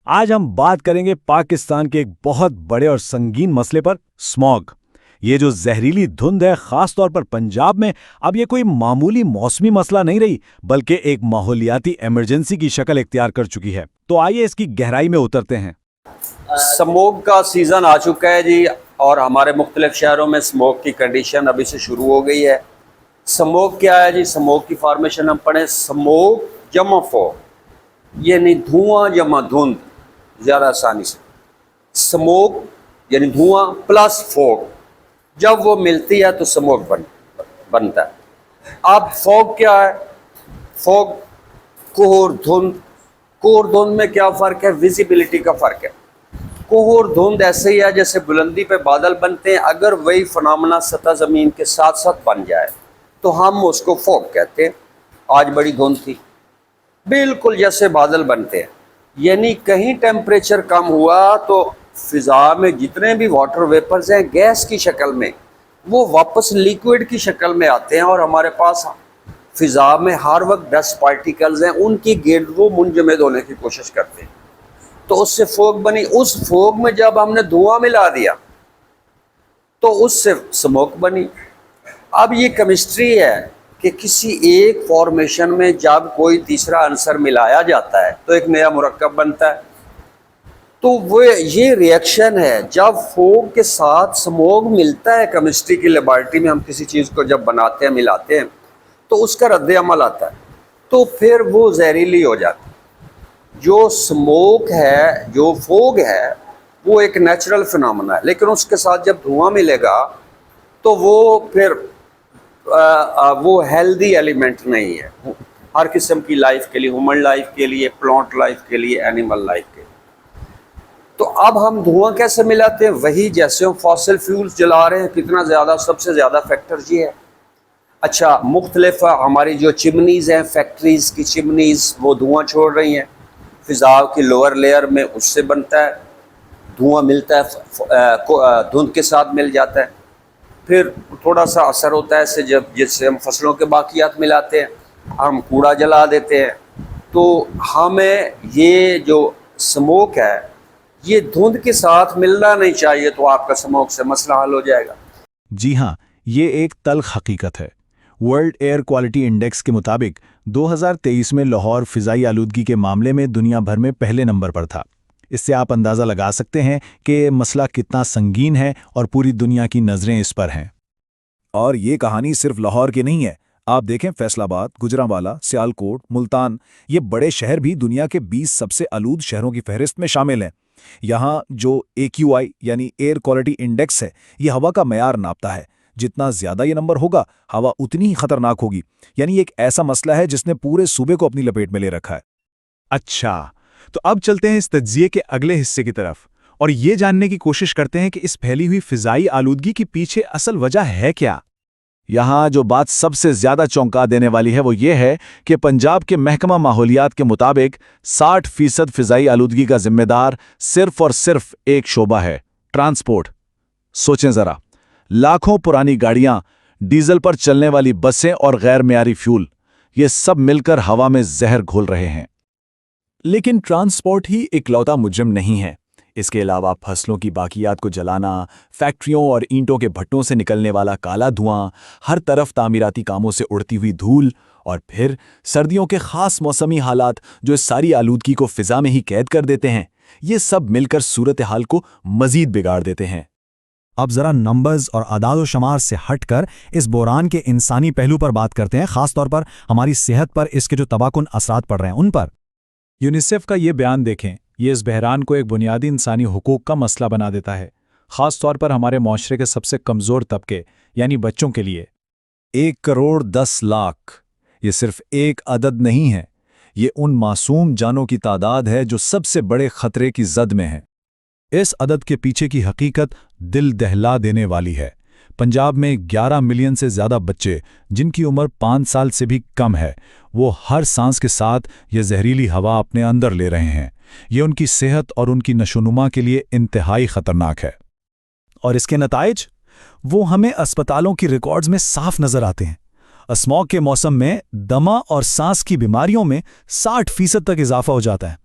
آج ہم بات کریں گے پاکستان کے ایک بہت بڑے اور سنگین مسئلے پر، اسموگ۔ یہ جو زہریلی دھند ہے، خاص طور پر پنجاب میں، اب یہ کوئی معمولی موسمی مسئلہ نہیں رہی بلکہ ایک ماحولیاتی ایمرجنسی کی شکل اختیار کر چکی ہے۔ تو آئیے اس کی گہرائی میں اترتے ہیں۔ سموگ کا سیزن آ چکا ہے جی، اور ہمارے مختلف شہروں میں سموگ کی کنڈیشن ابھی سے شروع ہو گئی ہے۔ سموگ کیا ہے جی؟ سموگ کی فارمیشن ہم پڑھیں، سموگ جمع فوگ یعنی دھواں جمع دھند، زیادہ آسانی سے سموگ یعنی دھواں پلس فوگ، جب وہ ملتی ہے تو سموگ بنتا ہے۔ اب فوگ کیا ہے؟ فوگ کوہر دھند۔ کوہر دھند میں کیا فرق ہے؟ ویزیبلٹی کا فرق ہے۔ کوہر دھند ایسے ہی ہے جیسے بلندی پہ بادل بنتے ہیں، اگر وہی فنامنا سطح زمین کے ساتھ ساتھ بن جائے تو ہم اس کو فوگ کہتے ہیں۔ آج بڑی دھند تھی، بالکل جیسے بادل بنتے ہیں، یعنی کہیں ٹیمپریچر کم ہوا تو فضا میں جتنے بھی واٹر ویپرز ہیں گیس کی شکل میں، وہ واپس لیکوئڈ کی شکل میں آتے ہیں، اور ہمارے پاس فضا میں ہر وقت ڈسٹ پارٹیکلز ہیں، ان کی گرد وہ منجمد ہونے کی کوشش کرتے ہیں، تو اس سے فوگ بنی۔ اس فوگ میں جب ہم نے دھواں ملا دیا تو اس سے سموک بنی۔ اب یہ کیمسٹری ہے کہ کسی ایک فارمیشن میں جب کوئی تیسرا عنصر ملایا جاتا ہے تو ایک نیا مرکب بنتا ہے، تو وہ یہ ریئیکشن ہے۔ جب فوگ کے ساتھ سموگ ملتا ہے کیمسٹری کی لیبارٹری میں، ہم کسی چیز کو جب بناتے ہیں، ملاتے ہیں، تو اس کا رد عمل آتا ہے، تو پھر وہ زہریلی ہو جاتی ہے۔ جو سموک ہے، جو فوگ ہے، وہ ایک نیچرل فنامنا ہے، لیکن اس کے ساتھ جب دھواں ملے گا تو وہ پھر وہ ہیلدی ایلیمنٹ نہیں ہے ہر قسم کی لائف کے لیے، ہیومن لائف کے لیے، پلانٹ لائف کے لیے، اینیمل لائف کے لیے۔ تو اب ہم دھواں کیسے ملاتے ہیں؟ وہی جیسے ہم فاسل فیولز جلا رہے ہیں، کتنا زیادہ، سب سے زیادہ فیکٹر یہ ہے۔ اچھا، مختلف ہماری جو چمنیز ہیں، فیکٹریز کی چمنیز، وہ دھواں چھوڑ رہی ہیں فضا کی لوور لیئر میں، اس سے بنتا ہے دھواں، ملتا ہے دھند کے ساتھ مل جاتا ہے، پھر تھوڑا سا اثر ہوتا ہے جیسے ہم فصلوں کے باقیات ملاتے ہیں، ہم کوڑا جلا دیتے ہیں، تو ہمیں یہ جو سموک ہے یہ دھند کے ساتھ ملنا نہیں چاہیے، تو آپ کا سموک سے مسئلہ حل ہو جائے گا۔ جی ہاں، یہ ایک تلخ حقیقت ہے۔ ورلڈ ایئر کوالٹی انڈیکس کے مطابق 2023 میں لاہور فضائی آلودگی کے معاملے میں دنیا بھر میں پہلے نمبر پر تھا۔ اس سے آپ اندازہ لگا سکتے ہیں کہ مسئلہ کتنا سنگین ہے اور پوری دنیا کی نظریں اس پر ہیں۔ اور یہ کہانی صرف لاہور کی نہیں ہے۔ آپ دیکھیں، فیصل آباد، گجرانوالہ، سیالکوٹ، ملتان، یہ بڑے شہر بھی دنیا کے 20 سب سے آلود شہروں کی فہرست میں شامل ہیں۔ یہاں جو AQI یعنی ایئر کوالٹی انڈیکس ہے، یہ ہوا کا معیار ناپتا ہے۔ جتنا زیادہ یہ نمبر ہوگا، ہوا اتنی ہی خطرناک ہوگی۔ یعنی ایک ایسا مسئلہ ہے جس نے پورے صوبے کو اپنی لپیٹ میں لے رکھا ہے۔ اچھا، تو اب چلتے ہیں اس تجزیے کے اگلے حصے کی طرف، اور یہ جاننے کی کوشش کرتے ہیں کہ اس پھیلی ہوئی فضائی آلودگی کے پیچھے اصل وجہ ہے کیا۔ یہاں جو بات سب سے زیادہ چونکا دینے والی ہے وہ یہ ہے کہ پنجاب کے محکمہ ماحولیات کے مطابق 60% فضائی آلودگی کا ذمہ دار صرف اور صرف ایک شعبہ ہے، ٹرانسپورٹ۔ سوچیں ذرا، لاکھوں پرانی گاڑیاں، ڈیزل پر چلنے والی بسیں اور غیر معیاری فیول، یہ سب مل کر ہوا میں زہر گھول رہے ہیں۔ لیکن ٹرانسپورٹ ہی اکلوتا مجرم نہیں ہے۔ اس کے علاوہ فصلوں کی باقیات کو جلانا، فیکٹریوں اور اینٹوں کے بھٹوں سے نکلنے والا کالا دھواں، ہر طرف تعمیراتی کاموں سے اڑتی ہوئی دھول، اور پھر سردیوں کے خاص موسمی حالات جو اس ساری آلودگی کو فضا میں ہی قید کر دیتے ہیں، یہ سب مل کر صورتحال کو مزید بگاڑ دیتے ہیں۔ اب ذرا نمبرز اور اعداد و شمار سے ہٹ کر اس بحران کے انسانی پہلو پر بات کرتے ہیں، خاص طور پر ہماری صحت پر اس کے جو تباہ کن اثرات پڑ رہے ہیں ان پر۔ یونیسیف کا یہ بیان دیکھیں، یہ اس بحران کو ایک بنیادی انسانی حقوق کا مسئلہ بنا دیتا ہے، خاص طور پر ہمارے معاشرے کے سب سے کمزور طبقے یعنی بچوں کے لیے۔ 1,10,00,000 یہ صرف ایک عدد نہیں ہے، یہ ان معصوم جانوں کی تعداد ہے جو سب سے بڑے خطرے کی زد میں ہیں۔ اس عدد کے پیچھے کی حقیقت دل دہلا دینے والی ہے۔ پنجاب میں 11 ملین سے زیادہ بچے جن کی عمر 5 سال سے بھی کم ہے، وہ ہر سانس کے ساتھ یہ زہریلی ہوا اپنے اندر لے رہے ہیں۔ یہ ان کی صحت اور ان کی نشوونما کے لیے انتہائی خطرناک ہے۔ اور اس کے نتائج وہ ہمیں اسپتالوں کی ریکارڈز میں صاف نظر آتے ہیں۔ اسموگ کے موسم میں دمہ اور سانس کی بیماریوں میں 60% تک اضافہ ہو جاتا ہے۔